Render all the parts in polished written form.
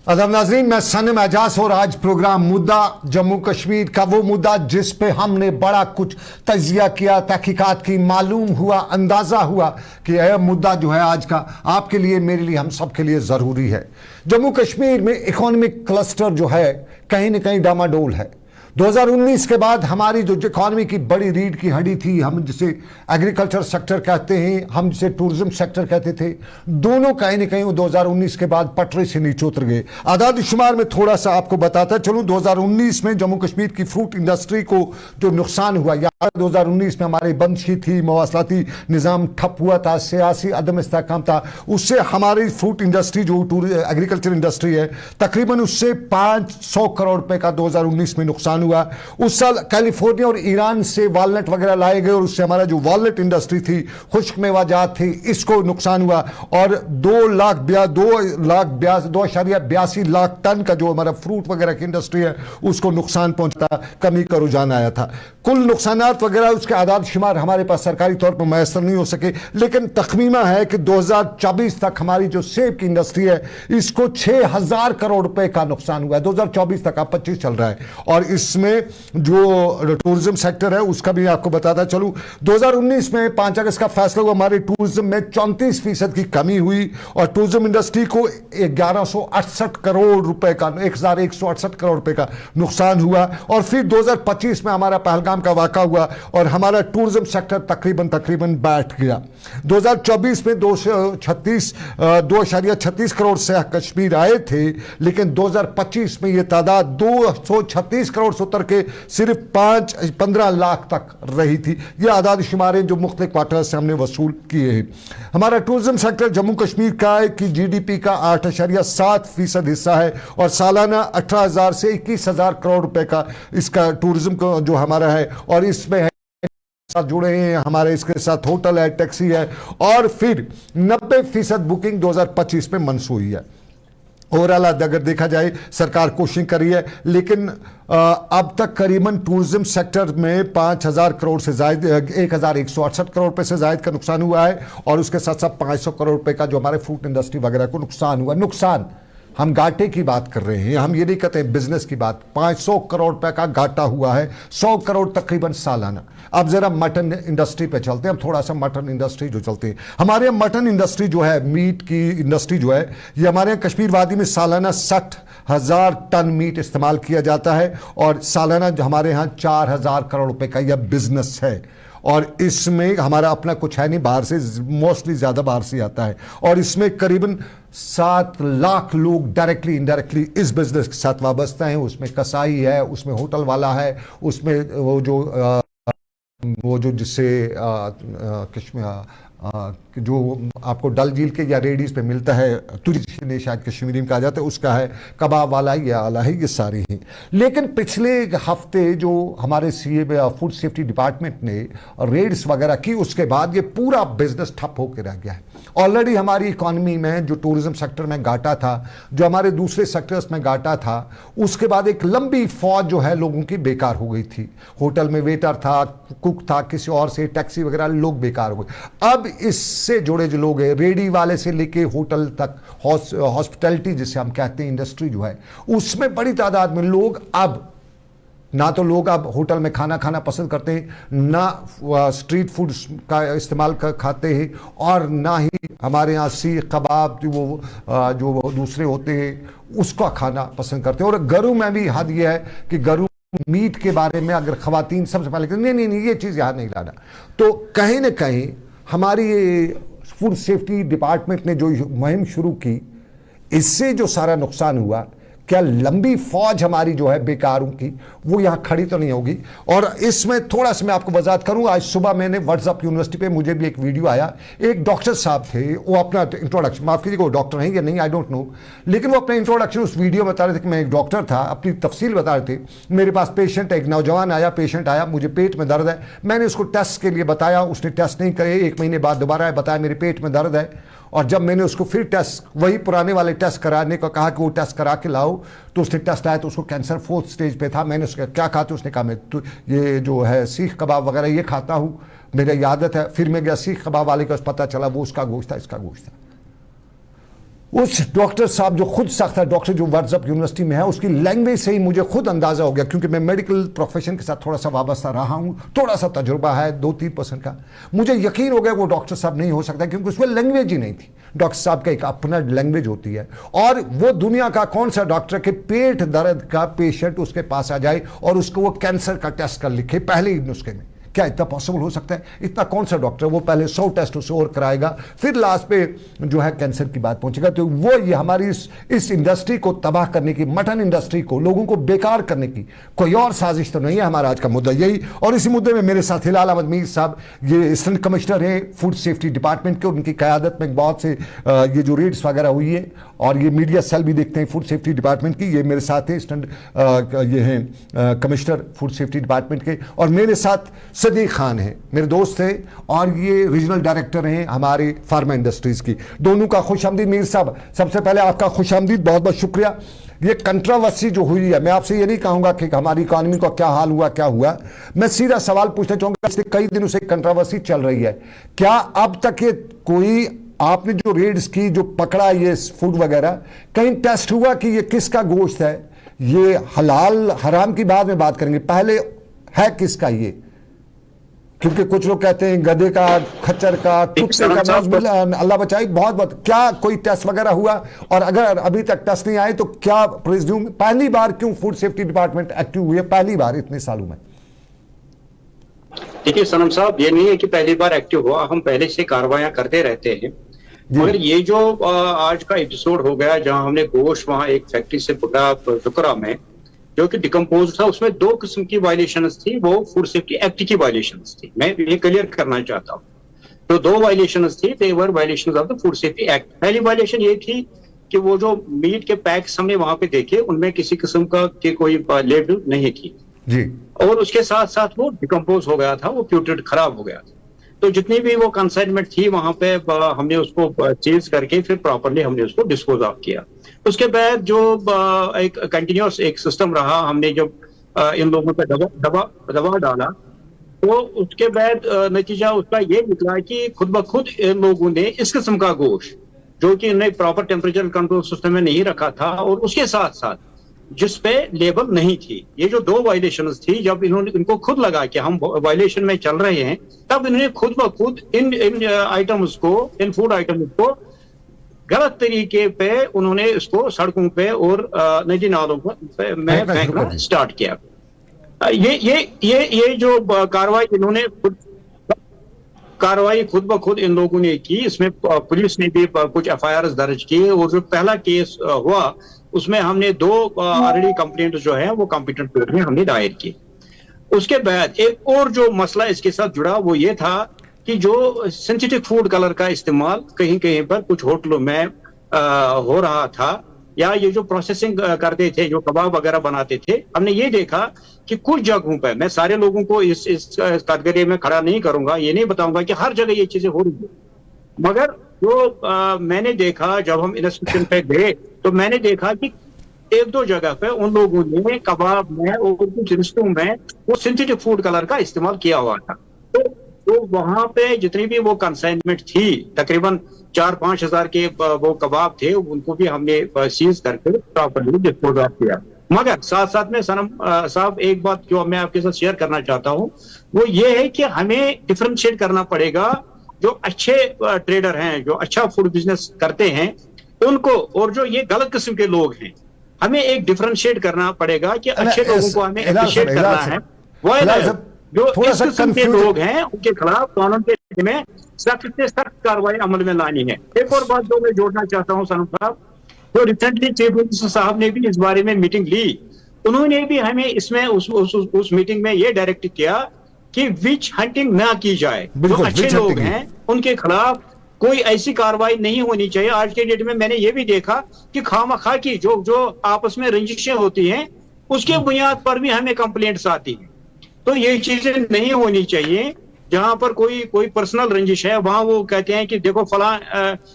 अदब नाजरीन, मैं सनम एजाज और आज प्रोग्राम मुद्दा जम्मू कश्मीर का वो मुद्दा जिस पे हमने बड़ा कुछ तजिया किया, तहकीकात की, मालूम हुआ, अंदाज़ा हुआ कि यह मुद्दा जो है आज का आपके लिए, मेरे लिए, हम सब के लिए ज़रूरी है। जम्मू कश्मीर में इकोनॉमिक क्लस्टर जो है कहीं ना कहीं डामाडोल है। 2019 के बाद हमारी जो इकॉनमी की बड़ी रीढ़ की हड्डी थी, हम जिसे एग्रीकल्चर सेक्टर कहते हैं, हम जिसे टूरिज्म सेक्टर कहते थे, दोनों कहीं ना कहीं 2019 के बाद पटरी से नीचे उतर गए। आदाद शुमार में थोड़ा सा आपको बताता चलूं, 2019 में जम्मू कश्मीर की फ्रूट इंडस्ट्री को जो नुकसान हुआ, या 2019 में हमारी बंदशी थी, मवासलाती निज़ाम ठप हुआ था, सियासी अदम इस्तेहकाम था, उससे हमारी फ्रूट इंडस्ट्री जो एग्रीकल्चर इंडस्ट्री है, तकरीबन उससे 500 करोड़ रुपए का 2019 में नुकसान हुआ। उस साल कैलिफोर्निया और ईरान से वालनट वगैरह लाए गए और उससे हमारा जो वालनट इंडस्ट्री थी, खुश्क मेवाजात थी, इसको नुकसान हुआ और 2.82 लाख टन का जो हमारा फ्रूट वगैरह की इंडस्ट्री है उसको नुकसान पहुंचता, कमी का रुझान आया था। कुल नुकसानात वगैरह उसके आदाद शुमार हमारे पास सरकारी तौर पर मैसर नहीं हो सके, लेकिन तखमीना है कि 2024 तक हमारी जो सेब की इंडस्ट्री है इसको 6000 करोड़ रुपए का नुकसान हुआ है। 2024 तक, आप 25 चल रहा है। और इसमें जो टूरिज्म सेक्टर है उसका भी आपको बताता चलूं, 2019 में 5 अगस्त का फैसला हुआ, हमारे टूरिज्म में 34% की कमी हुई और टूरिज्म इंडस्ट्री को 1168 करोड़ रुपए का, 1168 करोड़ रुपए का नुकसान हुआ। और फिर 2025 में हमारा पहलगाम का वाक़ा हुआ और हमारा टूरिज्म सेक्टर तकरीबन बैठ गया। 2024 में 2.36 करोड़ सयाह कश्मीर आए थे, लेकिन 2025 में यह तादाद 236 करोड़ से उतर के सिर्फ 15 लाख तक रही थी। ये आदाद शुमारे जो मुख्तलिफ क्वार्टर से हमने वसूल किए हैं। हमारा टूरिज्म सेक्टर जम्मू कश्मीर का है कि GDP का 8.7% हिस्सा है और सालाना 18,000 से 21,000 करोड़ रुपए का इसका टूरिज्म का जो हमारा है, और इसमें है साथ जुड़े हैं हमारे, इसके साथ होटल है, टैक्सी है, और फिर 90% बुकिंग 2025 में मंसूरी है। ओवरऑल अगर देखा जाए सरकार कोशिश करी है, लेकिन अब तक करीबन टूरिज्म सेक्टर में 5,000 करोड़ से जायद, 1,168 करोड़ रुपए से जायद का नुकसान हुआ है और उसके साथ साथ 500 करोड़ रुपए का जो हमारे फ्रूट इंडस्ट्री वगैरह को नुकसान हुआ। नुकसान, हम घाटे की बात कर रहे हैं, हम ये नहीं कहते बिजनेस की बात। 500 करोड़ रुपए का घाटा हुआ है, 100 करोड़ तकरीबन सालाना। अब जरा मटन इंडस्ट्री पे चलते हैं, अब थोड़ा सा मटन इंडस्ट्री जो चलती है, हमारे यहाँ मटन इंडस्ट्री जो है, मीट की इंडस्ट्री जो है, ये हमारे यहाँ कश्मीर वादी में सालाना 60,000 टन मीट इस्तेमाल किया जाता है और सालाना हमारे यहाँ 4,000 करोड़ रुपए का यह बिजनेस है। और इसमें हमारा अपना कुछ है नहीं, बाहर से मोस्टली ज़्यादा बाहर से आता है और इसमें करीबन 7 लाख लोग डायरेक्टली इनडायरेक्टली इस बिजनेस के साथ वाबस्ता हैं। उसमें कसाई है, उसमें होटल वाला है, उसमें वो जो जिससे कश्मीर जो आपको डल झील के या रेडीज पे मिलता है, तुझे शायद कश्मीरी में कहा जाता है, उसका है, कबाब वाला या आला है, ये सारे हैं। लेकिन पिछले हफ्ते जो हमारे फूड सेफ्टी डिपार्टमेंट ने रेड्स वगैरह की, उसके बाद ये पूरा बिजनेस ठप होकर रह गया है। ऑलरेडी हमारी इकॉनमी में जो टूरिज्म सेक्टर में घाटा था, जो हमारे दूसरे सेक्टर्स में घाटा था, उसके बाद एक लंबी फौज जो है लोगों की बेकार हो गई थी। होटल में वेटर था, कुक था, किसी और से टैक्सी वगैरह, लोग बेकार हो गए। अब इससे जुड़े जो लोग हैं, रेडी वाले से लेके होटल तक, हॉस्पिटैलिटी जिसे हम कहते हैं इंडस्ट्री जो है, उसमें बड़ी तादाद में लोग अब ना तो लोग अब होटल में खाना खाना पसंद करते हैं, ना स्ट्रीट फूड का इस्तेमाल खाते हैं, और ना ही हमारे यहाँ सीख कबाब जो दूसरे होते हैं उसका खाना पसंद करते हैं। और गरू में भी हद यह है कि गरू मीट के बारे में अगर खवातीन सबसे पहले कहते नहीं ये चीज़ यहाँ नहीं लाना, तो कहीं ना कहीं हमारी फूड सेफ्टी डिपार्टमेंट ने जो मुहिम शुरू की, इससे जो सारा नुकसान हुआ, क्या लंबी फौज हमारी जो है बेकारों की वो यहाँ खड़ी तो नहीं होगी। और इसमें थोड़ा सा मैं आपको वजाहत करूँ, आज सुबह मैंने व्हाट्सएप यूनिवर्सिटी पे मुझे भी एक वीडियो आया, एक डॉक्टर साहब थे, वो अपना इंट्रोडक्शन, माफ़ कीजिएगा वो डॉक्टर हैं या नहीं आई डोंट नो, लेकिन वो अपना इंट्रोडक्शन उस वीडियो में बता रहे थे कि मैं एक डॉक्टर था, अपनी तफसील बता रहे थे। मेरे पास पेशेंट, एक नौजवान आया, पेशेंट आया, मुझे पेट में दर्द है, मैंने उसको टेस्ट के लिए बताया, उसने टेस्ट नहीं करे, 1 महीने बाद दोबारा बताया मेरे पेट में दर्द है, और जब मैंने उसको फिर टेस्ट, वही पुराने वाले टेस्ट कराने को कहा कि वो टेस्ट करा के लाओ, तो उसने टेस्ट आया तो उसको कैंसर 4th स्टेज पे था। मैंने उसका क्या खाते, उसने कहा मैं तो ये जो है सीख कबाब वगैरह ये खाता हूँ, मेरी आदत है। फिर मैं गया सीख कबाब वाले का, पता चला वो उसका गोश्त था, इसका गोश्त था। उस डॉक्टर साहब जो खुद साख्ता डॉक्टर जो व्हाट्सएप यूनिवर्सिटी में है, उसकी लैंग्वेज से ही मुझे खुद अंदाज़ा हो गया, क्योंकि मैं मेडिकल प्रोफेशन के साथ थोड़ा सा वाबस्ता रहा हूँ, थोड़ा सा तजुर्बा है 2-3% का। मुझे यकीन हो गया वो डॉक्टर साहब नहीं हो सकता, क्योंकि उसमें लैंग्वेज ही नहीं थी। डॉक्टर साहब का एक अपना लैंग्वेज होती है, और वो दुनिया का कौन सा डॉक्टर के पेट दर्द का पेशेंट उसके पास आ जाए और उसको वो कैंसर का टेस्ट कर लिखे पहले ही नुस्खे में। क्या इतना पॉसिबल हो सकता है? इतना कौन सा डॉक्टर वो पहले 100 टेस्ट उसे और कराएगा, फिर लास्ट पे जो है कैंसर की बात पहुंचेगा। तो वो ये हमारी इस इंडस्ट्री को तबाह करने की, मटन इंडस्ट्री को, लोगों को बेकार करने की कोई और साजिश तो नहीं है। हमारा आज का मुद्दा यही, और इसी मुद्दे में मेरे साथ हिलाल अहमद मीर साहब, ये असिस्टेंट कमिश्नर हैं फूड सेफ्टी डिपार्टमेंट के, उनकी क़यादत में बहुत से ये जो रेड्स वगैरह हुई है, और ये मीडिया सेल भी देखते हैं फूड सेफ्टी डिपार्टमेंट की। ये मेरे साथ हैं असिस्टेंट ये हैं कमिश्नर फूड सेफ्टी डिपार्टमेंट के, और मेरे साथ सदीक खान है, मेरे दोस्त हैं, और ये रीजनल डायरेक्टर हैं हमारे फार्मा इंडस्ट्रीज की। दोनों का खुशामदीद। मीर साहब, सबसे पहले आपका खुशामदीद, बहुत बहुत शुक्रिया। ये कंट्रोवर्सी जो हुई है, मैं आपसे ये नहीं कहूँगा कि हमारी इकॉनमी का क्या हाल हुआ, क्या हुआ, मैं सीधा सवाल पूछना चाहूँगा। पिछले कई दिनों से कंट्रोवर्सी चल रही है, क्या अब तक ये कोई आपने जो रेड्स की, जो पकड़ा ये फूड वगैरह, कहीं टेस्ट हुआ कि ये किसका गोश्त है? ये हलाल हराम की बाद में बात करेंगे, पहले है किसका ये? क्योंकि कुछ लोग कहते हैं गधे का, खच्चर का, कुत्ते का, अल्लाह बचाए। बहुत बहुत क्या कोई टेस्ट वगैरह हुआ? और अगर अभी तक टेस्ट नहीं आए तो क्या प्रिज्यूम, पहली बार क्यों फूड सेफ्टी डिपार्टमेंट एक्टिव हुई है, पहली बार इतने सालों में? देखिए सनम साहब, ये नहीं है कि पहली बार एक्टिव हुआ, हम पहले से कार्रवाइयां करते रहते हैं। मगर ये जो आज का एपिसोड हो गया जहां हमने गोश्त वहां एक फैक्ट्री से पकड़ा जुकरा में, जो कि डिकम्पोज था, उसमें 2 किस्म की वायलेशंस थी। वो फूड सेफ्टी एक्ट की वायलेशंस थी, मैं ये क्लियर करना चाहता हूँ। तो 2 वायलेशंस थी, they were violations of the food safety act. पहली वायलेशन ये थी कि वो जो मीट के पैक्स हमने वहां पे देखे, उनमें किसी किस्म का की कोई लेबल नहीं थी जी, और उसके साथ साथ वो डिकम्पोज हो गया था, वो प्यूट्रेड खराब हो गया था। तो जितनी भी वो कंसाइनमेंट थी वहां पे हमने उसको चेज करके फिर प्रॉपर्ली हमने उसको डिस्पोज ऑफ किया। उसके बाद जो एक कंटिन्यूअस एक सिस्टम रहा, हमने जब इन लोगों पे दबाव डाला, तो उसके बाद नतीजा उसका ये निकला कि खुद ब खुद इन लोगों ने इस किस्म का गोश्त, जो कि इन्हें प्रॉपर टेम्परेचर कंट्रोल सिस्टम में नहीं रखा था, और उसके साथ साथ जिसपे लेबल नहीं थी, ये जो 2 वायलेशंस थी, जब इनको खुद लगा कि हम वायलेशन में चल रहे हैं, तब इन्होंने खुद ब खुद इन आइटम्स को, इन फूड आइटम्स को गलत तरीके पे उन्होंने इसको सड़कों पे और नदी नालों में फेंकना स्टार्ट किया। ये जो कार्रवाई इन्होंने खुद ब खुद इन लोगों ने की, इसमें पुलिस ने भी कुछ FIR दर्ज किए, और जो पहला केस हुआ उसमें हमने 2 ऑलरेडी कंप्लेंट जो है वो कॉम्पिटेंट कोर्ट में हमने दायर की। उसके बाद एक और जो मसला इसके साथ जुड़ा वो ये था कि जो सिंथेटिक फूड कलर का इस्तेमाल कहीं कहीं पर कुछ होटलों में हो रहा था, या ये जो प्रोसेसिंग करते थे, जो कबाब वगैरह बनाते थे, हमने ये देखा कि कुछ जगहों पर, मैं सारे लोगों को इस कैटेगरी में खड़ा नहीं करूंगा, ये नहीं बताऊंगा कि हर जगह ये चीजें हो रही है, मगर जो मैंने देखा जब हम इंस्पेक्शन पे गए, तो मैंने देखा कि 1-2 जगह पे उन लोगों ने कबाब में और कुछ रिश्तों में वो सिंथेटिक फूड कलर का इस्तेमाल किया हुआ था। तो वहां पे जितनी भी वो कंसाइनमेंट थी, तकरीबन 4-5 हजार के वो कबाब थे, उनको भी हमने सीज करके प्रॉपर्ली डिस्पोज ऑफ किया। मगर साथ साथ में सनम साहब, एक बात जो मैं आपके साथ शेयर करना चाहता हूँ वो ये है कि हमें डिफरेंशिएट करना पड़ेगा जो अच्छे ट्रेडर हैं, जो अच्छा फूड बिजनेस करते हैं उनको, और जो ये गलत किस्म के लोग हैं, हमें एक डिफरेंशिएट करना पड़ेगा कि अच्छे लोगों को हमें अप्रिशिएट करना है, वो जो इस किस्म के लोग हैं उनके खिलाफ कानून के में सख्त से सख्त कार्रवाई अमल में लानी है। एक और बात जो मैं जोड़ना चाहता हूँ सनम साहब, तो रिसेंटली चीफ मिनिस्टर साहब ने भी इस बारे में मीटिंग ली, उन्होंने भी हमें इसमें उस मीटिंग में ये डायरेक्ट किया कि विच हंटिंग ना की जाए, जो अच्छे लोग हैं उनके खिलाफ कोई ऐसी कार्रवाई नहीं होनी चाहिए। आज के डेट में मैंने ये भी देखा कि खामखा की जो आपस में रंजिशें होती हैं, उसके बुनियाद पर भी हमें कंप्लेंट्स आती हैं। तो ये चीजें नहीं होनी चाहिए। जहां पर कोई पर्सनल रंजिश है, वहां वो कहते हैं कि देखो फला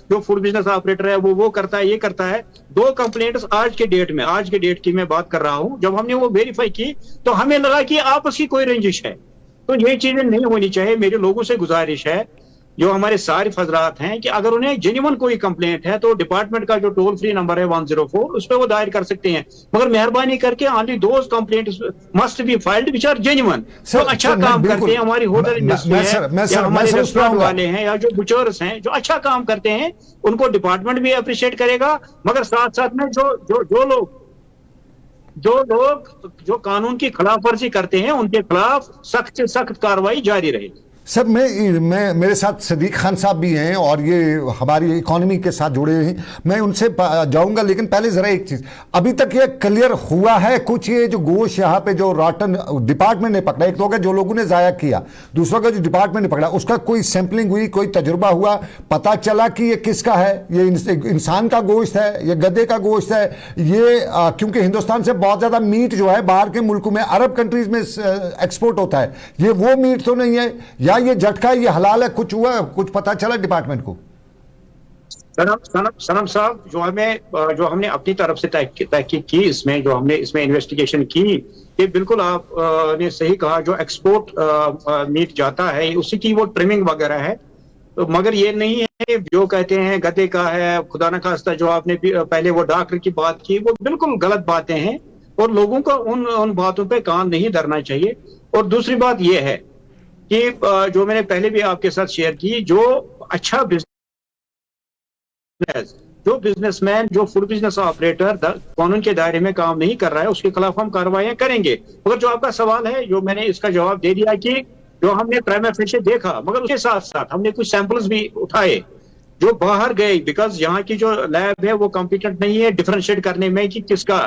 जो फूड बिजनेस ऑपरेटर है वो करता है, ये करता है। 2 कंप्लेंट्स आज के डेट की मैं बात कर रहा हूं, जब हमने वो वेरीफाई की तो हमें लगा कि आपस की कोई रंजिश है। तो ये चीजें नहीं होनी चाहिए। मेरे लोगों से गुजारिश है, जो हमारे सारिफ हजरात हैं कि अगर उन्हें जेन्युइन कोई कंप्लेंट है तो डिपार्टमेंट का जो टोल फ्री नंबर है 104 उस पर वो दायर कर सकते हैं, मगर मेहरबानी करके only those complaints must be filed which are genuine. तो अच्छा काम करते हैं, हमारी होटल इंडस्ट्री है या हमारे रेस्टोरेंट वाले हैं या जो बुचर्स हैं जो अच्छा काम करते हैं उनको डिपार्टमेंट भी अप्रिशिएट करेगा, मगर साथ साथ में जो लोग जो कानून की खिलाफ वर्जी करते हैं उनके खिलाफ सख्त से सख्त कार्रवाई जारी रहेगी। सर मैं मेरे साथ सदीक खान साहब भी हैं और ये हमारी इकोनॉमी के साथ जुड़े हुए हैं, मैं उनसे जाऊंगा, लेकिन पहले ज़रा एक चीज़, अभी तक ये क्लियर हुआ है कुछ, ये जो गोश्त यहाँ पे जो रॉटन डिपार्टमेंट ने पकड़ा, एक तो होगा जो लोगों ने ज़ाया किया, दूसरा का जो डिपार्टमेंट ने पकड़ा उसका कोई सैंपलिंग हुई, कोई तजुर्बा हुआ, पता चला कि ये किसका है, ये इंसान का गोश्त है, ये गधे का गोश्त है, ये क्योंकि हिंदुस्तान से बहुत ज़्यादा मीट जो है बाहर के मुल्कों में अरब कंट्रीज़ में एक्सपोर्ट होता है, ये वो मीट तो नहीं है या ये झटका, ये हलाल है, कुछ हुआ, कुछ पता चला डिपार्टमेंट को? सनम साहब, जो हमने अपनी तरफ से तहकीक की, इसमें जो हमने इसमें इन्वेस्टिगेशन की, ये बिल्कुल आपने सही कहा, जो एक्सपोर्ट मीट जाता है उसी की वो ट्रिमिंग वगैरह है, तो मगर ये नहीं है जो कहते हैं गधे का है, खुदा न खास्ता जो आपने पहले वो डॉक्टर की बात की, वो बिल्कुल गलत बातें हैं और लोगों को उन बातों पे कान नहीं धरना चाहिए। और दूसरी बात ये है कि जो मैंने पहले भी आपके साथ शेयर की, जो अच्छा बिजनेसमैन, जो फूड बिजनेस ऑपरेटर कानून के दायरे में काम नहीं कर रहा है, उसके खिलाफ हम कार्रवाई करेंगे। मगर जो आपका सवाल है, जो मैंने इसका जवाब दे दिया कि जो हमने प्राइमा फेशिये देखा, मगर उसके साथ साथ हमने कुछ सैंपल्स भी उठाए जो बाहर गए, बिकॉज यहाँ की जो लैब है वो कॉम्पिटेंट नहीं है डिफरेंशिएट करने में कि किसका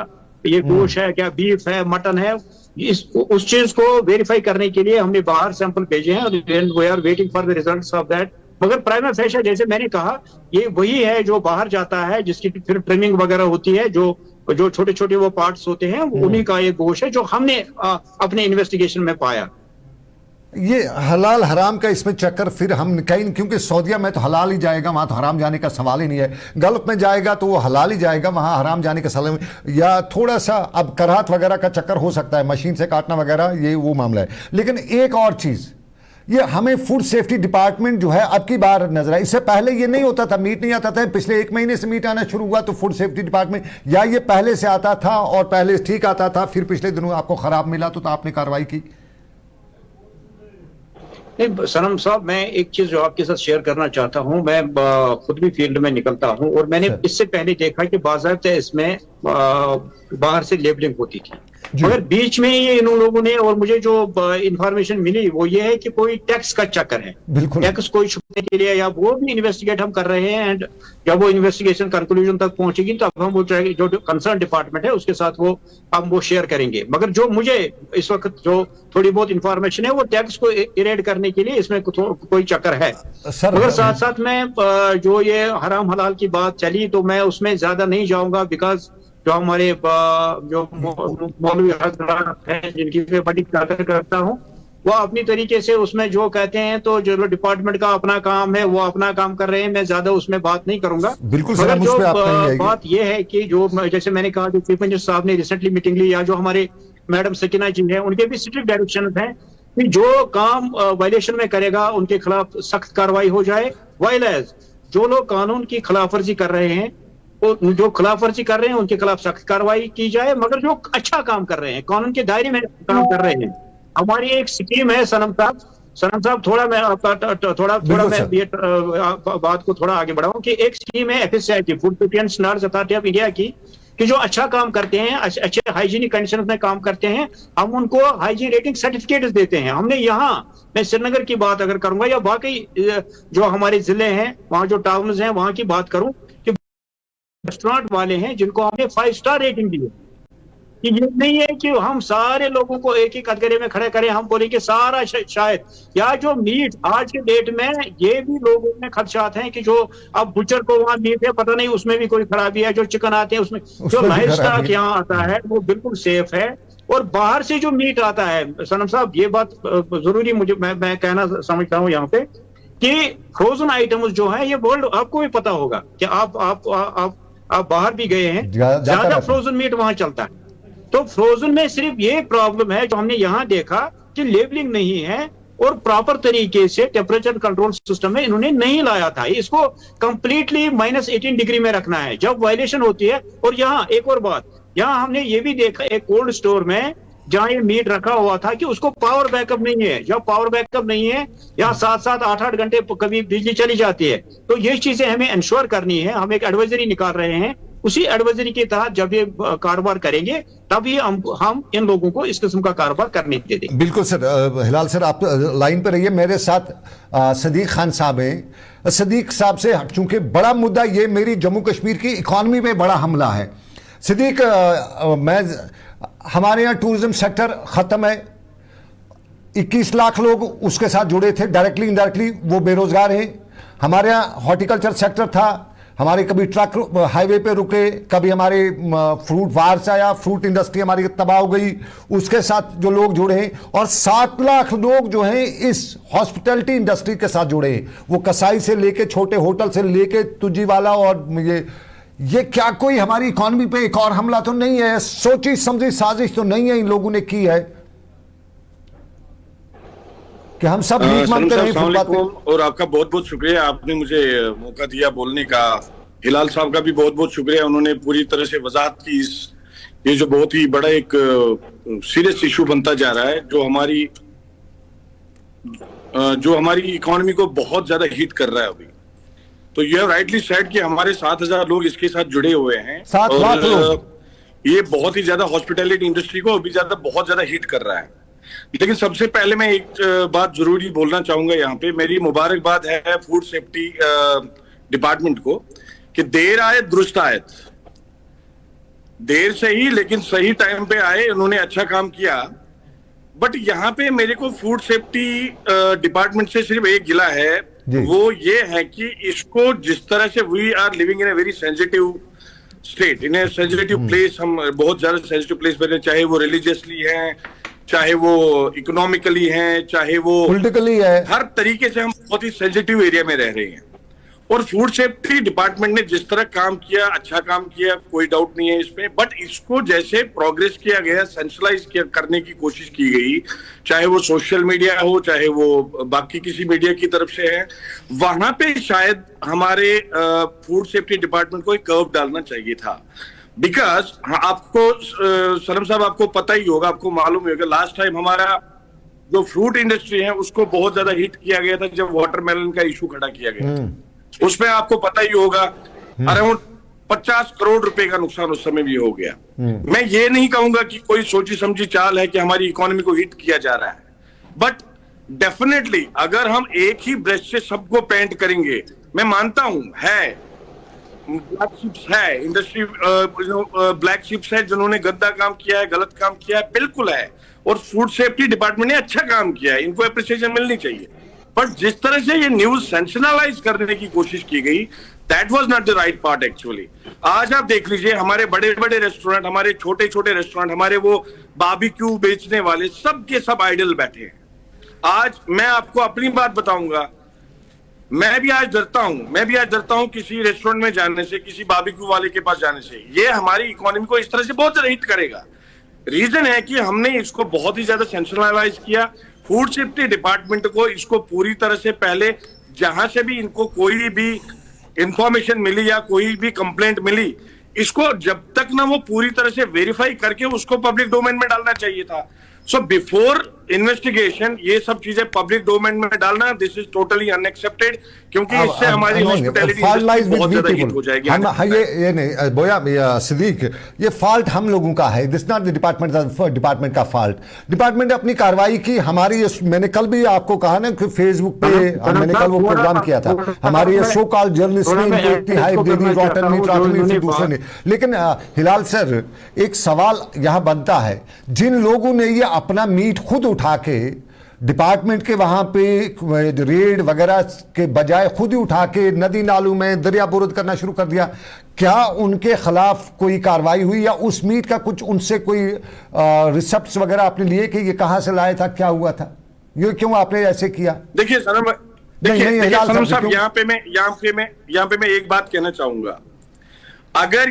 ये गोश्त है, क्या बीफ है, मटन है, उस चीज को वेरीफाई करने के लिए हमने बाहर सैंपल भेजे हैं और we are waiting for the results of that. मगर प्राइमा फेशिया जैसे मैंने कहा, ये वही है जो बाहर जाता है, जिसकी फिर ट्रिमिंग वगैरह होती है, जो छोटे छोटे वो पार्ट्स होते हैं, उन्हीं का ये गोश्त है जो हमने अपने इन्वेस्टिगेशन में पाया। ये हलाल हराम का इसमें चक्कर फिर हम कहीं, क्योंकि सऊदीया में तो हलाल ही जाएगा, वहाँ तो हराम जाने का सवाल ही नहीं है, गल्फ में जाएगा तो वो हलाल ही जाएगा, वहाँ हराम जाने का सवाल, या थोड़ा सा अब कराहत वगैरह का चक्कर हो सकता है, मशीन से काटना वगैरह, ये वो मामला है। लेकिन एक और चीज़, ये हमें फूड सेफ्टी डिपार्टमेंट जो है अब की बार नजर आया, इससे पहले ये नहीं होता था, मीट नहीं आता था, पिछले 1 महीने से मीट आना शुरू हुआ, तो फूड सेफ्टी डिपार्टमेंट, या ये पहले से आता था और पहले ठीक आता था, फिर पिछले दिनों आपको खराब मिला तो आपने कार्रवाई की? नहीं सनम साहब, मैं एक चीज जो आपके साथ शेयर करना चाहता हूं, मैं खुद भी फील्ड में निकलता हूं और मैंने इससे पहले देखा कि बाज़ाब्ता इसमें बाहर से लेबलिंग होती थी, मगर बीच में ये इन लोगों ने, और मुझे जो इंफॉर्मेशन मिली वो ये है कि कोई टैक्स का चक्कर है, टैक्स कोई छुपने के लिए, या वो भी इन्वेस्टिगेट हम कर रहे हैं, एंड जब वो इन्वेस्टिगेशन कंक्लूजन तक पहुंचेगी तब हम वो जो कंसर्न डिपार्टमेंट है उसके साथ हम वो शेयर करेंगे। मगर जो मुझे इस वक्त जो थोड़ी बहुत इंफॉर्मेशन है वो टैक्स को इरेड करने के लिए इसमें कोई चक्कर है। मगर साथ साथ में जो ये हराम हलाल की बात चली तो मैं उसमें ज्यादा नहीं जाऊंगा, बिकॉज जो हमारे जो मौलवी हज़रात हैं जिनकी मैं बड़ी कदर करता हूँ, वो अपनी तरीके से उसमें जो कहते हैं, तो जो डिपार्टमेंट का अपना काम है वो अपना काम कर रहे हैं, मैं ज्यादा उसमें बात नहीं करूंगा। मगर जो बात ये है कि जो जैसे मैंने कहा, जो चीफ मिनिस्टर साहब ने रिसेंटली मीटिंग ली, या जो हमारे मैडम सकीना जी हैं, उनके भी स्ट्रिक्ट डायरेक्शन हैं कि जो काम वायलेशन में करेगा उनके खिलाफ सख्त कार्रवाई हो जाए, वाइल एज जो लोग कानून की खिलाफवर्जी कर रहे हैं, जो खिलाफवर्जी कर रहे हैं उनके खिलाफ सख्त कार्रवाई की जाए, मगर जो अच्छा काम कर रहे हैं, कानून के दायरे में काम कर रहे हैं। हमारी एक स्कीम है सनम साहब, थोड़ा मैं आपका थोड़ा मैं ये बात को थोड़ा आगे बढ़ाऊं कि एक स्कीम है FSCI की, food safety and standards authority of India की, कि जो अच्छा काम करते हैं, अच्छे हाइजीनिक कंडीशन में काम करते हैं, हम उनको हाइजीन रेटिंग सर्टिफिकेट देते हैं। हमने यहाँ, मैं श्रीनगर की बात अगर करूंगा या बाकी जो हमारे जिले हैं वहाँ जो टाउन्स हैं वहाँ की बात करूं, कि रेस्टोरेंट वाले हैं जिनको हमने 5 स्टार रेटिंग दी है, कि ये नहीं है कि हम सारे लोगों को एक ही कटघरे में खड़े करें, हम बोले कि सारा शायद, या जो मीट आज के डेट में ये भी लोगों में खदशात हैं कि जो अब बुचर को वहाँ मीट है, पता नहीं उसमें भी कोई खराबी है, जो चिकन आते हैं उसमें जो लाइव स्टॉक यहाँ आता है वो बिल्कुल सेफ है, और बाहर से जो मीट आता है, सनम साहब ये बात जरूरी मुझे मैं कहना समझता हूँ यहाँ पे, कि फ्रोजन आइटम्स जो है, ये वर्ल्ड आपको भी पता होगा कि आप बाहर भी गए हैं, ज्यादा फ्रोजन मीट वहां चलता है। तो फ्रोजन में सिर्फ ये प्रॉब्लम है जो हमने यहाँ देखा कि लेबलिंग नहीं है, और प्रॉपर तरीके से टेम्परेचर कंट्रोल सिस्टम में इन्होंने नहीं लाया था। इसको कंप्लीटली -18 डिग्री में रखना है जब वायलेशन होती है। और यहाँ एक और बात, यहाँ हमने ये भी देखा एक कोल्ड स्टोर में जहां ये मीट रखा हुआ था कि उसको पावर बैकअप नहीं है। जब पावर बैकअप नहीं है, यहाँ 7-7, 8-8 घंटे कभी बिजली चली जाती है। तो ये चीजें हमें इंश्योर करनी है। हम एक एडवाइजरी निकाल रहे हैं, उसी एडवाइजरी के तहत जब ये कारोबार करेंगे तभी हम इन लोगों को इस किस्म का कारोबार करने दे देंगे। बिल्कुल सर। हिलाल सर, आप लाइन पर रहिए। मेरे साथ सदीक खान साहब हैं। सदीक साहब से, चूंकि बड़ा मुद्दा ये मेरी जम्मू कश्मीर की इकॉनमी में बड़ा हमला है। सदीक, हमारे यहाँ टूरिज्म सेक्टर ख़त्म है। 21 लाख लोग उसके साथ जुड़े थे, डायरेक्टली इनडायरेक्टली वो बेरोजगार हैं। हमारे यहाँ हॉर्टिकल्चर सेक्टर था, हमारे कभी ट्रक हाईवे पे रुके, कभी हमारे फ्रूट बाहर से आया, फ्रूट इंडस्ट्री हमारी तबाह हो गई, उसके साथ जो लोग जुड़े हैं। और 7 लाख लोग जो हैं इस हॉस्पिटैलिटी इंडस्ट्री के साथ जुड़े हैं, वो कसाई से लेके, छोटे होटल से लेके तुझी वाला। और ये क्या कोई हमारी इकॉनमी पे एक और हमला तो नहीं है? सोची समझी साजिश तो नहीं है इन लोगों ने की है कि हम सब नीच मानते रहे फुटपाथ पे? और आपका बहुत बहुत शुक्रिया, आपने मुझे मौका दिया बोलने का। हिलाल साहब का भी बहुत बहुत शुक्रिया, उन्होंने पूरी तरह से वजाहत की। ये जो बहुत ही बड़ा एक सीरियस इशू बनता जा रहा है, जो हमारी इकोनॉमी को बहुत ज्यादा हिट कर रहा है अभी। तो यह राइटली सेड कि हमारे 7,000 लोग इसके साथ जुड़े हुए हैं। 7 लाख लोग। ये बहुत ही ज्यादा हॉस्पिटैलिटी इंडस्ट्री को अभी बहुत ज्यादा हिट कर रहा है। लेकिन सबसे पहले मैं एक बात जरूरी बोलना चाहूंगा यहाँ पे। मेरी मुबारकबाद है फूड सेफ्टी डिपार्टमेंट को कि देर आए दुरुस्त आयत। देर से ही लेकिन सही टाइम पे आए, उन्होंने अच्छा काम किया। बट यहाँ पे मेरे को फूड सेफ्टी डिपार्टमेंट से सिर्फ एक गिला है, वो ये है कि इसको जिस तरह से we are living in a very sensitive state, in a sensitive place, हम बहुत ज्यादा सेंसिटिव प्लेस में, चाहे वो रिलीजियसली है, चाहे वो इकोनॉमिकली हैं, चाहे वो पॉलिटिकली है, हर तरीके से हम बहुत ही सेंसिटिव एरिया में रह रहे हैं। और फूड सेफ्टी डिपार्टमेंट ने जिस तरह काम किया, अच्छा काम किया, कोई डाउट नहीं है इसमें। बट इसको जैसे प्रोग्रेस किया गया, सेंट्रलाइज करने की कोशिश की गई, चाहे वो सोशल मीडिया हो, चाहे वो बाकी किसी मीडिया की तरफ से है, वहां पे शायद हमारे फूड सेफ्टी डिपार्टमेंट को एक कर्व डालना चाहिए था। बिकॉज आपको सलम साहब, आपको पता ही होगा, आपको मालूम ही होगा, लास्ट टाइम हमारा जो फ्रूट इंडस्ट्री है उसको बहुत ज्यादा हिट किया गया था जब वाटरमेलन का इशू खड़ा किया गया था। उसमें आपको पता ही होगा अराउंड 50 करोड़ रुपए का नुकसान उस समय भी हो गया। मैं ये नहीं कहूंगा कि कोई सोची समझी चाल है कि हमारी इकोनॉमी को हिट किया जा रहा है, बट डेफिनेटली अगर हम एक ही ब्रश से सबको पेंट करेंगे, मैं मानता हूं है ब्लैक शिप्स है, इंडस्ट्री ब्लैक शिप्स है जिन्होंने गंदा काम किया है, गलत काम किया है, बिल्कुल है। और फूड सेफ्टी डिपार्टमेंट ने अच्छा काम किया है, इनको अप्रिसिएशन मिलनी चाहिए। पर जिस तरह से ये न्यूज सेंसेशनलाइज करने की कोशिश की गई, that was not the right part actually. आज आप देख लीजिए, हमारे बड़े बड़े रेस्टोरेंट, हमारे छोटे छोटे रेस्टोरेंट, हमारे वो बारबेक्यू बेचने वाले, सब के सब आइडल बैठे हैं। आज मैं आपको अपनी बात बताऊंगा, मैं भी आज डरता हूं किसी रेस्टोरेंट में जाने से, किसी बारबेक्यू वाले के पास जाने से। ये हमारी इकोनॉमी को इस तरह से बहुत ज्यादा हिट करेगा। रीजन है कि हमने इसको बहुत ही ज्यादा सेंट्रलाइज किया। फूड सेफ्टी डिपार्टमेंट को इसको पूरी तरह से, पहले जहां से भी इनको कोई भी इंफॉर्मेशन मिली या कोई भी कंप्लेंट मिली, इसको जब तक ना वो पूरी तरह से वेरीफाई करके उसको पब्लिक डोमेन में डालना चाहिए था। सो बिफोर इन्वेस्टिगेशन ये सब चीजें पब्लिक डोमेन में डालना, दिस इज टोटली अनएक्सेप्टेड, क्योंकि इससे हमारी हॉस्पिटैलिटी बहुत ज्यादा हिट हो जाएगी। ये नहीं बोया सिद्दीक, ये फॉल्ट हम लोगों का है, दिस नॉट द डिपार्टमेंट का फॉल्ट। डिपार्टमेंट ने अपनी कार्रवाई की। हमारी मैंने कल भी आपको कहा ना कि फेसबुक पे मैंने कल वो प्रोग्राम किया था, हमारे ये सो कॉल्ड जर्नलिस्ट ने इतनी हाइप दे दी, रॉटन मीट दूसरे ने। लेकिन हिलाल सर, एक सवाल यहाँ बनता है, जिन लोगों ने ये अपना मीट खुद उठा के डिपार्टमेंट के वहां पे रेड वगैरह के बजाय खुद ही उठा के नदी नालों में दरिया बुरुद करना शुरू कर दिया, क्या उनके खिलाफ कोई कार्रवाई हुई या उस मीट का कुछ उनसे कोई रिसिप्ट्स वगैरह आपने लिए कि ये कहां से लाया था, क्या हुआ था, ये क्यों आपने ऐसे किया? देखिए सनम, सनम साहब, यहाँ पे मैं एक बात कहना चाहूंगा। अगर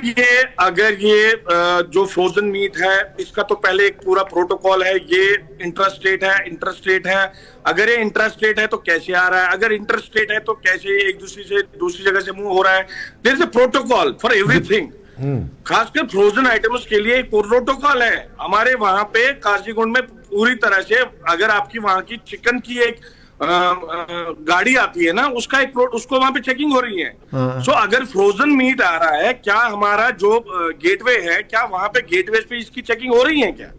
ये जो फ्रोजन मीट है, इसका तो पहले एक पूरा प्रोटोकॉल है, ये इंटरस्टेट है। अगर ये इंटरस्टेट है तो कैसे आ रहा है, अगर इंटरस्टेट है तो कैसे एक दूसरी जगह से मूव हो रहा है। There is a protocol for everything. खासकर फ्रोजन आइटम्स के लिए एक प्रोटोकॉल है। हमारे वहां पे काजीगुंड में पूरी तरह से, अगर आपकी वहां की चिकन की एक गाड़ी आती है ना, उसको वहां पे चेकिंग हो रही है। सो अगर फ्रोजन मीट आ रहा है, क्या हमारा जो गेटवे है, क्या वहां पे गेटवे पे इसकी चेकिंग हो रही है क्या?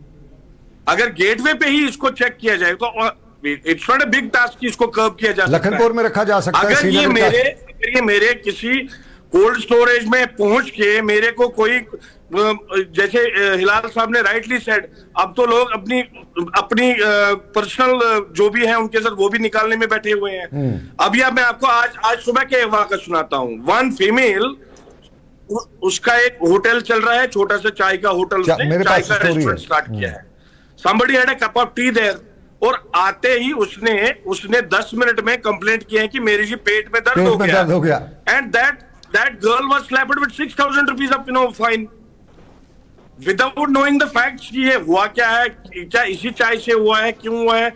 अगर गेटवे पे ही इसको चेक किया जाए तो it's not a big task कि इसको कर्व किया जा सकता है। लखनपुर में रखा जा सकता है। अगर ये मेरे किसी कोल्ड स्टोरेज में पहुंच के मेरे को कोई, जैसे हिलाल साहब ने राइटली सेड, अब तो लोग अपनी पर्सनल जो भी है उनके साथ वो भी निकालने में बैठे हुए हैं। अभी अब मैं आपको आज सुबह के वाक़या सुनाता हूँ। वन फीमेल, उसका एक होटल चल रहा है, छोटा सा चाय का होटल, उसने चाय का रेस्टोरेंट स्टार्ट किया है। somebody had a cup of tea there, और आते ही उसने 10 मिनट में कंप्लेंट किया है कि मेरे जी पेट में दर्द हो गया। And that girl was slapped with 6,000 rupees of fine, without knowing the facts कि ये हुआ क्या है, क्या इसी चाय से हुआ है, क्यों हुआ है।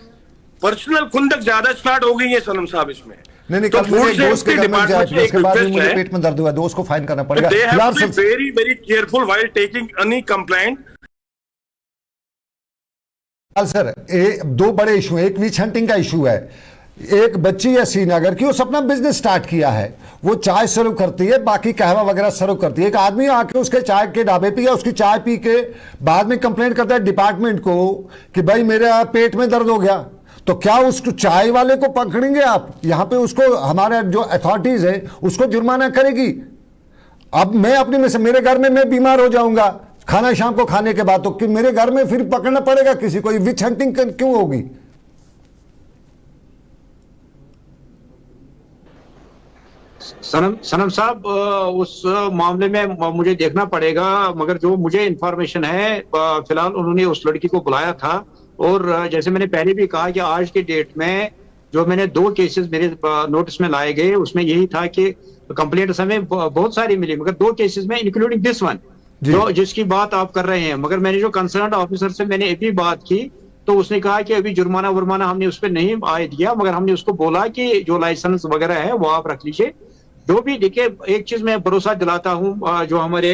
पर्सनल खुंदक ज्यादा स्टार्ट हो गई है सनम साहब इसमें। नहीं, कल मेरे एक दोस्त के घर में जाए, उसके बाद भी मुझे पेट में दर्द हुआ, दोस्त को फाइन करना पड़ेगा। They have to be very very careful while taking any complaint। Sir, दो बड़े इशू हैं। एक विच हंटिंग का इशू है। एक बच्ची है श्रीनगर की, उसने अपना बिजनेस स्टार्ट किया है, वो चाय सर्व करती है, बाकी कहवा वगैरह सर्व करती है। एक आदमी आके उसके चाय के ढाबे पे, या उसकी चाय पी के बाद में कंप्लेंट करता है डिपार्टमेंट को कि भाई मेरा पेट में दर्द हो गया। तो क्या उसको चाय वाले को पकड़ेंगे आप? यहाँ पे उसको हमारे जो अथॉरिटीज है उसको जुर्माना करेगी। अब मैं अपनी में से, मेरे घर में मैं बीमार हो जाऊंगा खाना शाम को खाने के बाद, तो कि मेरे घर में फिर पकड़ना पड़ेगा किसी को। विच हंटिंग क्यों होगी? सनम साहब, उस मामले में मुझे देखना पड़ेगा, मगर जो मुझे इंफॉर्मेशन है, फिलहाल उन्होंने उस लड़की को बुलाया था। और जैसे मैंने पहले भी कहा कि आज के डेट में जो मैंने 2 केसेस मेरे नोटिस में लाए गए, उसमें यही था कि कंप्लेंट हमें बहुत सारी मिली, मगर 2 केसेस में इंक्लूडिंग दिस वन जो जिसकी बात आप कर रहे हैं। मगर मैंने जो कंसर्न ऑफिसर से मैंने अभी बात की, तो उसने कहा कि अभी जुर्माना हमने उस पर नहीं आयद किया, मगर हमने उसको बोला कि जो लाइसेंस वगैरह है वो आप रख लीजिए। जो भी देखिए, एक चीज मैं भरोसा दिलाता हूं जो हमारे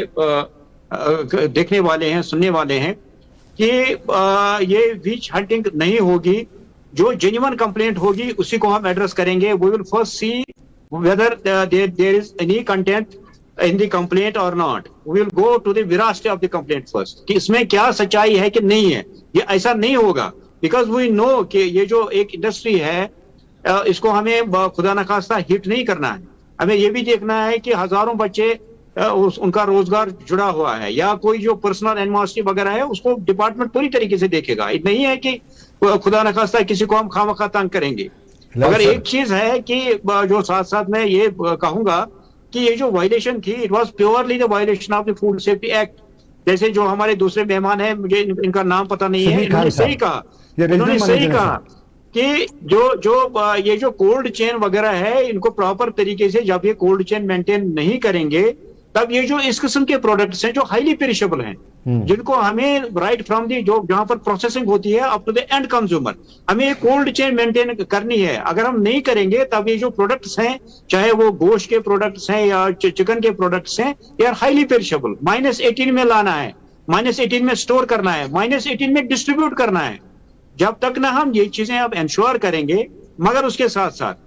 देखने वाले हैं, सुनने वाले हैं, कि ये विच हंटिंग नहीं होगी। जो जेन्युइन कंप्लेंट होगी उसी को हम एड्रेस करेंगे। We will first see whether there is any content in the complaint or not. We will go to the veracity of the complaint first, कि इसमें क्या सच्चाई है कि नहीं है। ये ऐसा नहीं होगा, because we know कि ये जो एक इंडस्ट्री है, इसको हमें खुदा न खास्ता हिट नहीं करना है। हमें ये भी देखना है कि हजारों बच्चे उनका रोजगार जुड़ा हुआ है, या कोई जो पर्सनल एनिमोसिटी वगैरह है उसको डिपार्टमेंट पूरी तरीके से देखेगा। नहीं है कि खुदा न खास्ता किसी को हम खामखा तंग करेंगे। मगर एक चीज है कि जो साथ साथ मैं ये कहूंगा कि ये जो वायलेशन थी, it was purely the violation of the food safety act. जैसे जो हमारे दूसरे मेहमान है, मुझे इनका नाम पता नहीं है, इन्होंने सही कहा कि जो ये जो कोल्ड चेन वगैरह है, इनको प्रॉपर तरीके से जब ये कोल्ड चेन मेंटेन नहीं करेंगे, तब ये जो इस किस्म के प्रोडक्ट्स हैं जो हाईली पेरिशेबल हैं, जिनको हमें राइट फ्रॉम दी जो जहां पर प्रोसेसिंग होती है up to the end consumer, हमें कोल्ड चेन मेंटेन करनी है। अगर हम नहीं करेंगे, तब ये जो प्रोडक्ट्स हैं, चाहे वो गोश्त के प्रोडक्ट्स हैं या चिकन के प्रोडक्ट्स हैं, ये आर हाईली पेरिशेबल। -18 में लाना है, -18 में स्टोर करना है, -18 में डिस्ट्रीब्यूट करना है। जब तक ना हम ये चीजें अब इंश्योर करेंगे, मगर उसके साथ साथ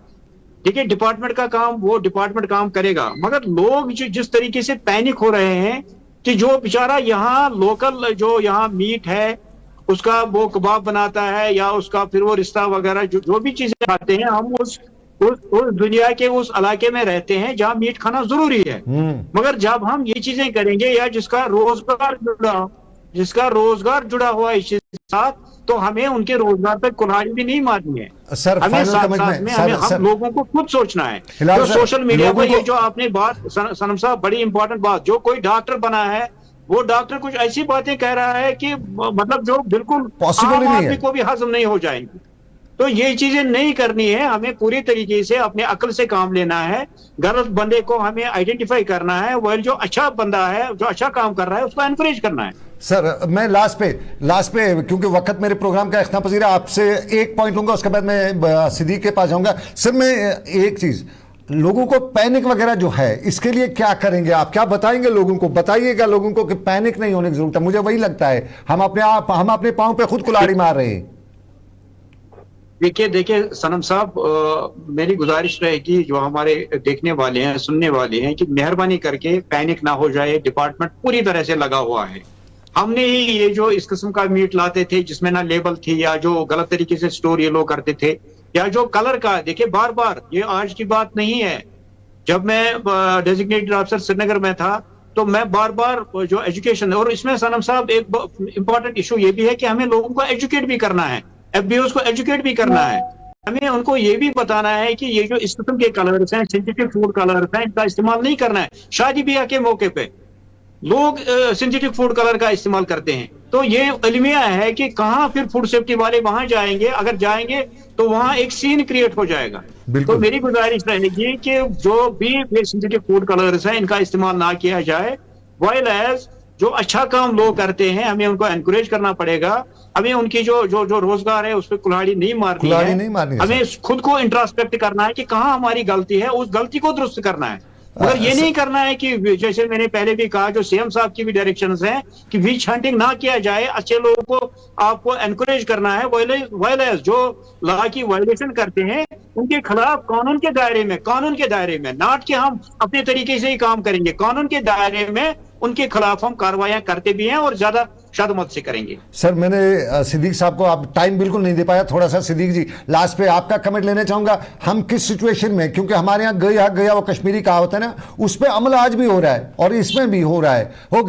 ठीक है, डिपार्टमेंट का काम वो डिपार्टमेंट काम करेगा, मगर लोग जिस तरीके से पैनिक हो रहे हैं कि जो बेचारा यहाँ लोकल जो यहाँ मीट है उसका वो कबाब बनाता है, या उसका फिर वो रिश्ता वगैरह जो भी चीजें खाते हैं, हम उस दुनिया के उस इलाके में रहते हैं जहाँ मीट खाना जरूरी है। मगर जब हम ये चीजें करेंगे, या जिसका रोजगार जुड़ा हुआ है इस साथ, तो हमें उनके रोजगार पर कुल्हाड़ी भी नहीं मारनी है। सर, हमें साथ में हम लोगों को खुद सोचना है। तो सोशल मीडिया पर ये जो आपने बात, सनम साहब, बड़ी इंपॉर्टेंट बात, जो कोई डॉक्टर बना है, वो डॉक्टर कुछ ऐसी बातें कह रहा है कि मतलब जो बिल्कुल पॉसिबल नहीं है, को भी हजम नहीं हो जाएंगी। तो ये चीजें नहीं करनी है, हमें पूरी तरीके से अपने अक्ल से काम लेना है। गलत बंदे को हमें आइडेंटिफाई करना है, वह जो अच्छा बंदा है, जो अच्छा काम कर रहा है, उसको एनकरेज करना है। सर मैं लास्ट पे क्योंकि वक्त मेरे प्रोग्राम का इख्तिताम पजीर है, आपसे एक पॉइंट लूंगा, उसके बाद मैं सिद्दीक के पास जाऊंगा। सर मैं एक चीज, लोगों को पैनिक वगैरह जो है इसके लिए क्या करेंगे आप, क्या बताएंगे लोगों को, बताइएगा लोगों को कि पैनिक नहीं होने की जरूरत है। मुझे वही लगता है हम अपने पांव पे खुद कुल्हाड़ी मार रहे हैं। देखिए सनम साहब, मेरी गुजारिश रहेगी जो हमारे देखने वाले हैं, सुनने वाले हैं, कि मेहरबानी करके पैनिक ना हो जाए। डिपार्टमेंट पूरी तरह से लगा हुआ है। हमने ही ये जो इस किस्म का मीट लाते थे जिसमें ना लेबल थी, या जो गलत तरीके से स्टोर ये लोग करते थे, या जो कलर का, देखिए बार बार, ये आज की बात नहीं है। जब मैं डेजिग्नेटेड ऑफिसर श्रीनगर में था तो मैं बार बार जो एजुकेशन, और इसमें सनम साहब एक इंपॉर्टेंट इशू ये भी है कि हमें लोगों को एजुकेट भी करना है, एफबीओ को एजुकेट भी करना है। हमें उनको ये भी बताना है कि ये जो इस किस्म के कलर्स हैं, सिंथेटिक फूड कलर्स हैं, इनका इस्तेमाल नहीं करना है। शादी ब्याह के मौके पे लोग सिंथेटिक फूड कलर का इस्तेमाल करते हैं, तो ये अलमिया है कि कहाँ फिर फूड सेफ्टी वाले वहां जाएंगे। अगर जाएंगे तो वहां एक सीन क्रिएट हो जाएगा। तो मेरी गुजारिश रहेगी कि जो भी ये सिंथेटिक फूड कलर्स हैं, इनका इस्तेमाल ना किया जाए। वाइल एज जो अच्छा काम लोग करते हैं, हमें उनको एनकरेज करना पड़ेगा। हमें उनकी जो जो जो रोजगार है उस पर कुल्हाड़ी नहीं मारनी है। हमें खुद को इंट्रोस्पेक्ट करना है कि कहाँ हमारी गलती है, उस गलती को दुरुस्त करना है। मगर ये नहीं करना है कि जैसे मैंने पहले भी कहा, जो सीएम साहब की भी डायरेक्शंस हैं कि विच हंटिंग ना किया जाए। अच्छे लोगों को आपको एनकरेज करना है। वायलेंस जो लॉ की वायलेशन करते हैं उनके खिलाफ कानून के दायरे में नाट के हम अपने तरीके से ही काम करेंगे। कानून के दायरे में उनके खिलाफ हम कार्रवाइयां करते भी हैं और ज्यादा शादमत से करेंगे। सर मैंने सिद्दीक साहब को आप टाइम बिल्कुल नहीं दे पाया, थोड़ा सा सिद्दीक जी लास्ट पे आपका कमेंट लेना चाहूंगा। हम किस सिचुएशन में, क्योंकि हमारे यहाँ गया वो कश्मीरी कहावत है ना, उस पर अमल आज भी हो रहा है और इसमें भी हो रहा है। हो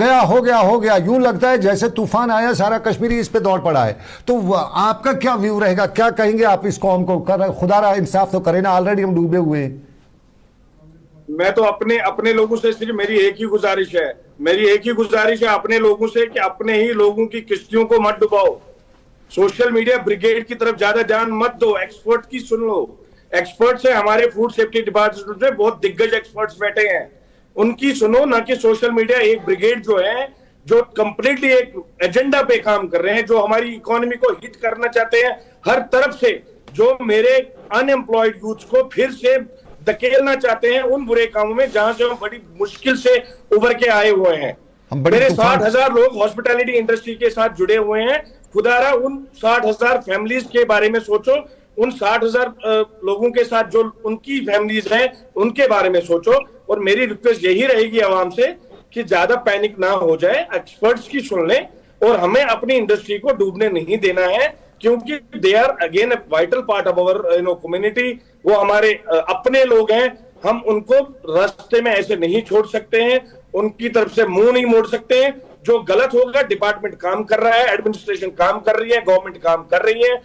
गया यूं लगता है जैसे तूफान आया, सारा कश्मीरी इस पे दौड़ पड़ा है। तो आपका क्या व्यू रहेगा, क्या कहेंगे आप इस कौम को? खुदा इंसाफ तो करे ना, ऑलरेडी हम डूबे हुए हैं। मैं तो अपने लोगों से सिर्फ मेरी एक ही गुजारिश है अपने लोगों से कि अपने ही लोगों की किश्तियों को मत डुबाओ। सोशल मीडिया ब्रिगेड की तरफ ज्यादा ध्यान मत दो, एक्सपर्ट की सुन लो। एक्सपर्ट्स है हमारे फूड सेफ्टी डिपार्टमेंट में, बहुत दिग्गज एक्सपर्ट्स बैठे हैं, उनकी सुनो, ना कि सोशल मीडिया। एक ब्रिगेड जो है जो कंप्लीटली एक एजेंडा पे काम कर रहे हैं, जो हमारी इकोनॉमी को हिट करना चाहते हैं हर तरफ से, जो मेरे अनएम्प्लॉयड यूथ को फिर से धकेलना चाहते हैं उन बुरे कामों में जहां से हम बड़ी मुश्किल से उभर के आए हुए हैं। मेरे 60,000 लोग हॉस्पिटैलिटी इंडस्ट्री के साथ जुड़े हुए हैं। खुदारा उन 60,000 फैमिलीज के बारे में सोचो, उन 60,000 लोगों के साथ जो उनकी फैमिलीज हैं उनके बारे में सोचो। और मेरी रिक्वेस्ट यही रहेगी आवाम से कि ज्यादा पैनिक ना हो जाए, एक्सपर्ट्स की सुन लें, और हमें अपनी इंडस्ट्री को डूबने नहीं देना है, क्योंकि they are again a vital part of our community. वो हमारे अपने लोग हैं, हम उनको रास्ते में ऐसे नहीं छोड़ सकते हैं, उनकी तरफ से मुंह नहीं मोड़ सकते हैं। जो गलत होगा, डिपार्टमेंट काम कर रहा है, एडमिनिस्ट्रेशन काम कर रही है, गवर्नमेंट काम कर रही है।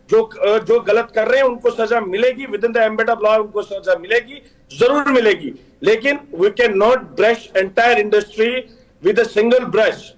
जो गलत कर रहे हैं उनको सजा मिलेगी, with in the ambit of law उनको सजा मिलेगी, जरूर मिलेगी। लेकिन we can not brush entire industry with a single brush.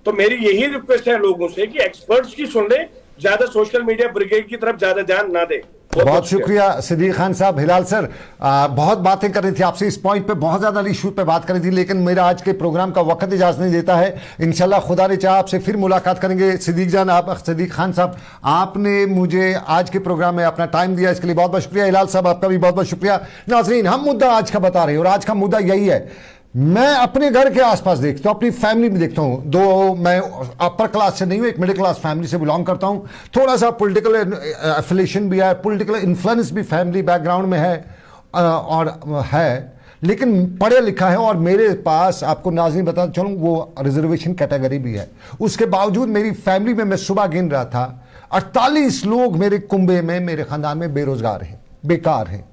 तो मेरी यही रिक्वेस्ट है लोगों से कि एक्सपर्ट्स की सुन ले, ज्यादा सोशल मीडिया ब्रिगेड की तरफ ज्यादा ध्यान ना दे। बहुत शुक्रिया सिद्दीक खान साहब। हिलाल सर, बहुत बातें कर रही थी आपसे इस पॉइंट पे, बहुत ज्यादा इशू पे बात कर रही थी, लेकिन मेरा आज के प्रोग्राम का वक्त इजाजत नहीं देता है। इंशाल्लाह खुदा ने चाहा आपसे फिर मुलाकात करेंगे। सिद्दीक खान साहब, आपने मुझे आज के प्रोग्राम में अपना टाइम दिया, इसके लिए बहुत बहुत शुक्रिया। हिलाल साहब आपका भी बहुत बहुत शुक्रिया। नाज़रीन, हम मुद्दा आज का बता रहे हैं और आज का मुद्दा यही है, मैं अपने घर के आसपास देखता हूँ, अपनी फैमिली में देखता हूँ। दो मैं अपर क्लास से नहीं हूँ, एक मिडिल क्लास फैमिली से बिलोंग करता हूँ, थोड़ा सा पॉलिटिकल एफिलिएशन भी है, पॉलिटिकल इन्फ्लुएंस भी फैमिली बैकग्राउंड में है और है, लेकिन पढ़े लिखा है। और मेरे पास, आपको नाज़रीन बताता चलूँ, वो रिजर्वेशन कैटेगरी भी है। उसके बावजूद मेरी फैमिली में, मैं सुबह गिन रहा था, 48 लोग मेरे कुंबे में, मेरे ख़ानदान में बेरोज़गार हैं, बेकार हैं।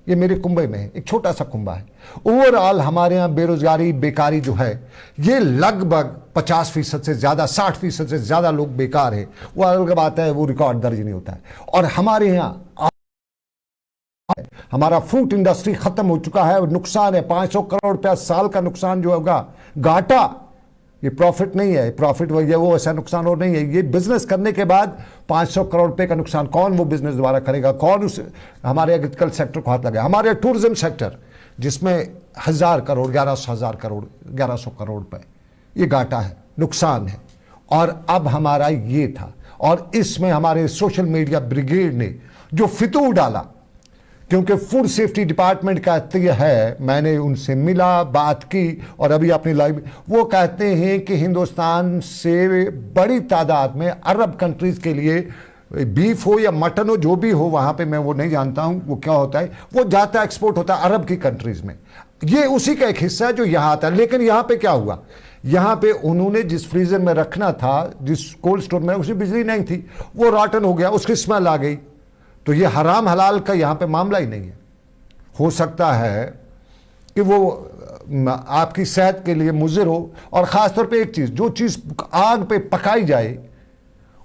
ये मेरे कुंबे में है, एक छोटा सा कुंबा है। ओवरऑल हमारे यहाँ बेरोजगारी, बेकारी जो है, ये लगभग 50% से ज़्यादा, 60% से ज़्यादा लोग बेकार है। वो अलग बात है, वो रिकॉर्ड दर्ज नहीं होता है। और हमारे यहाँ हमारा फ्रूट इंडस्ट्री ख़त्म हो चुका है, नुकसान है 500 करोड़ रुपया साल का नुकसान जो होगा, घाटा ये प्रॉफिट नहीं है, प्रॉफिट वो ऐसा नुकसान और नहीं है। ये बिजनेस करने के बाद 500 करोड़ रुपए का नुकसान कौन वो बिजनेस दोबारा करेगा, कौन उस हमारे एग्रीकल्चर सेक्टर को हाथ लगाए। हमारे टूरिज्म सेक्टर जिसमें 1000 करोड़ 1100 करोड़ रुपए ये घाटा है, नुकसान है। और अब हमारा ये था, और इसमें हमारे सोशल मीडिया ब्रिगेड ने जो फितूर डाला, क्योंकि फूड सेफ्टी डिपार्टमेंट कहती है, मैंने उनसे मिला, बात की, और अभी अपनी लाइव वो कहते हैं कि हिंदुस्तान से बड़ी तादाद में अरब कंट्रीज के लिए बीफ हो या मटन हो, जो भी हो, वहाँ पे मैं वो नहीं जानता हूँ वो क्या होता है, वो जाता है, एक्सपोर्ट होता है अरब की कंट्रीज में। ये उसी का एक हिस्सा है जो यहाँ आता है। लेकिन यहाँ पे क्या हुआ, यहाँ पे उन्होंने जिस फ्रीजर में रखना था, जिस कोल्ड स्टोर में, उसमें बिजली नहीं थी, वो रॉटन हो गया, उसकी स्मेल आ गई। तो ये हराम हलाल का यहाँ पे मामला ही नहीं है। हो सकता है कि वो आपकी सेहत के लिए मुज़िर हो, और ख़ासतौर पे एक चीज़, जो चीज़ आग पे पकाई जाए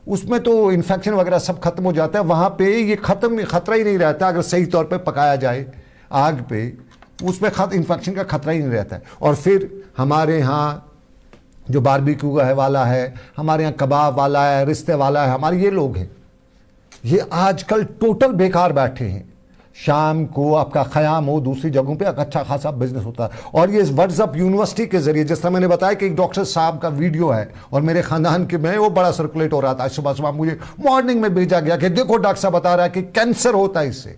उसमें तो इन्फेक्शन वगैरह सब खत्म हो जाता है, वहाँ पे ये खतरा ही नहीं रहता। अगर सही तौर पे पकाया जाए आग पे, उसमें इन्फेक्शन का खतरा ही नहीं रहता है। और फिर हमारे यहाँ जो बारबेक्यू है वाला है, हमारे यहाँ कबाब वाला है, रिश्ते वाला है, हमारे ये लोग हैं, ये आजकल टोटल बेकार बैठे हैं। शाम को आपका ख़याम हो, दूसरी जगहों पे अच्छा खासा बिजनेस होता है। और ये व्हाट्सएप यूनिवर्सिटी के जरिए, जिस तरह मैंने बताया कि एक डॉक्टर साहब का वीडियो है और मेरे ख़ानदान के में वो बड़ा सर्कुलेट हो रहा था, सुबह सुबह मुझे मॉर्निंग में भेजा गया कि देखो डॉक्टर साहब बता रहा है कि कैंसर होता है इससे।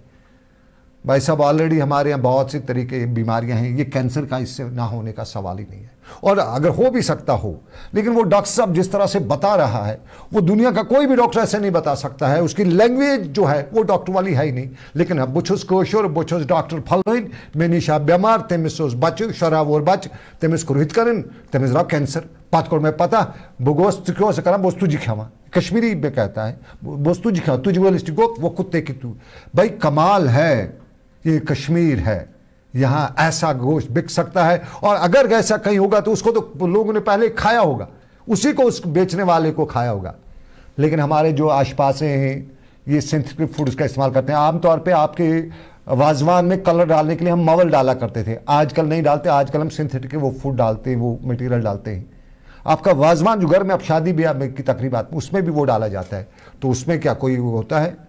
भाई साहब, ऑलरेडी हमारे यहाँ बहुत सी तरीके की बीमारियां हैं, ये कैंसर का इससे ना होने का सवाल ही नहीं है। और अगर हो भी सकता हो, लेकिन वो डॉक्टर साहब जिस तरह से बता रहा है, वो दुनिया का कोई भी डॉक्टर ऐसे नहीं बता सकता है। उसकी लैंग्वेज जो है वो डॉक्टर वाली है ही नहीं। लेकिन अब बुछुस कोशोर, बुछुस डॉक्टर फलन मेनिशा बीमार, तमिस बच शराब और बच, तमिस को हित करन, तमिस रहा कैंसर पात को मैं पता बुगोस्त क्यों से करा बोस्तु जी खावा, कश्मीरी में कहता है बोस्तु जी खा, तुझ वो कुत्ते की तू। भाई कमाल है, ये कश्मीर है, यहाँ ऐसा गोश्त बिक सकता है। और अगर ऐसा कहीं होगा तो उसको तो लोगों ने पहले खाया होगा, उसी को उस बेचने वाले को खाया होगा। लेकिन हमारे जो आशपास हैं ये सिंथेटिक फूड्स का इस्तेमाल करते हैं। आमतौर पे आपके वाजवान में कलर डालने के लिए हम मवल डाला करते थे, आजकल नहीं डालते, आजकल हम सिंथेटिक वो फूड डालते हैं, वो मटेरियल डालते हैं। आपका वाजवान जो घर में आप शादी ब्याह में की तकरीबात में उसमें भी वो डाला जाता है, तो उसमें क्या कोई वो होता है।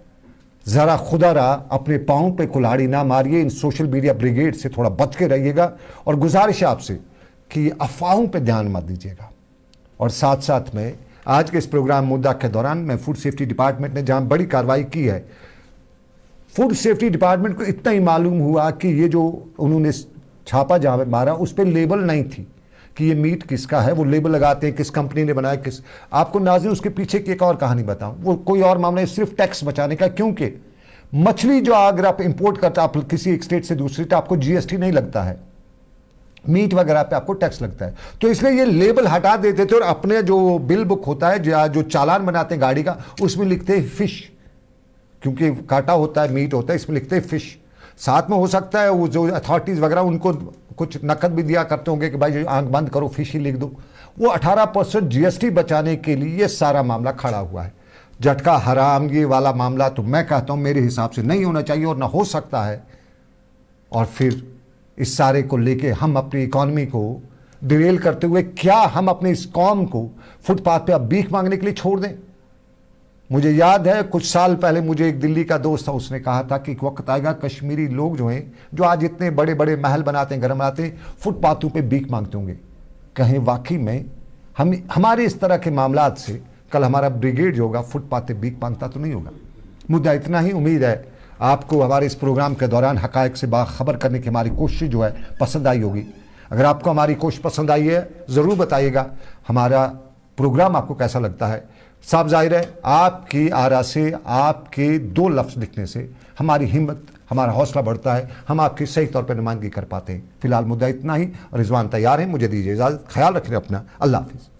ज़रा खुदा रहा अपने पाँव पे कुल्हाड़ी ना मारिए। इन सोशल मीडिया ब्रिगेड से थोड़ा बच के रहिएगा, और गुजारिश है आपसे कि अफवाहों पे ध्यान मत दीजिएगा। और साथ साथ में आज के इस प्रोग्राम मुद्दा के दौरान मैं फूड सेफ्टी डिपार्टमेंट ने जहाँ बड़ी कार्रवाई की है, फूड सेफ्टी डिपार्टमेंट को इतना ही मालूम हुआ कि ये जो उन्होंने छापा जहाँ मारा उस पर लेबल नहीं थी कि ये मीट किसका है। वो लेबल लगाते हैं किस कंपनी ने बनाया, किस। आपको नाज़रीन उसके पीछे की एक और कहानी बताऊं, वो कोई और मामला है, सिर्फ टैक्स बचाने का। क्योंकि मछली जो अगर आप इंपोर्ट करते आप किसी एक स्टेट से दूसरी, तो आपको जीएसटी नहीं लगता है, मीट वगैरह पे आपको टैक्स लगता है। तो इसलिए ये लेबल हटा देते थे और अपने जो बिल बुक होता है, जो चालान बनाते हैं गाड़ी का, उसमें लिखते हैं फिश, क्योंकि काटा होता है, मीट होता है, इसमें लिखते हैं फिश। साथ में हो सकता है वो जो अथॉरिटीज़ वगैरह उनको कुछ नकद भी दिया करते होंगे कि भाई आंख बंद करो, फिश ही लिख दो। वो 18% जीएसटी बचाने के लिए ये सारा मामला खड़ा हुआ है। झटका हराम ये वाला मामला तो मैं कहता हूँ मेरे हिसाब से नहीं होना चाहिए और ना हो सकता है। और फिर इस सारे को लेके हम अपनी इकॉनमी को डिरेल करते हुए क्या हम अपने इस कौम को फुटपाथ पे अब भीख मांगने के लिए छोड़ दें? मुझे याद है कुछ साल पहले मुझे एक दिल्ली का दोस्त था, उसने कहा था कि एक वक्त आएगा कश्मीरी लोग जो हैं, जो आज इतने बड़े बड़े महल बनाते हैं, घर बनाते हैं, फुटपाथों पे भीख मांगते होंगे। कहीं वाकई में हमारे इस तरह के मामलात से कल हमारा ब्रिगेड जो होगा फुटपाथ पे भीख मांगता तो नहीं होगा। मुद्दा इतना ही। उम्मीद है आपको हमारे इस प्रोग्राम के दौरान हकायक से बाखबर करने की हमारी कोशिश जो है पसंद आई होगी। अगर आपको हमारी कोशिश पसंद आई है ज़रूर बताइएगा हमारा प्रोग्राम आपको कैसा लगता है। साफ जाहिर है आपकी आरा से, आपके 2 लफ्ज़ लिखने से हमारी हिम्मत, हमारा हौसला बढ़ता है, हम आपकी सही तौर पर नुमाइंदगी कर पाते हैं। फिलहाल मुद्दा इतना ही। रिजवान तैयार है, मुझे दीजिए इजाज़त। ख्याल रखिए अपना। अल्लाह हाफिज़।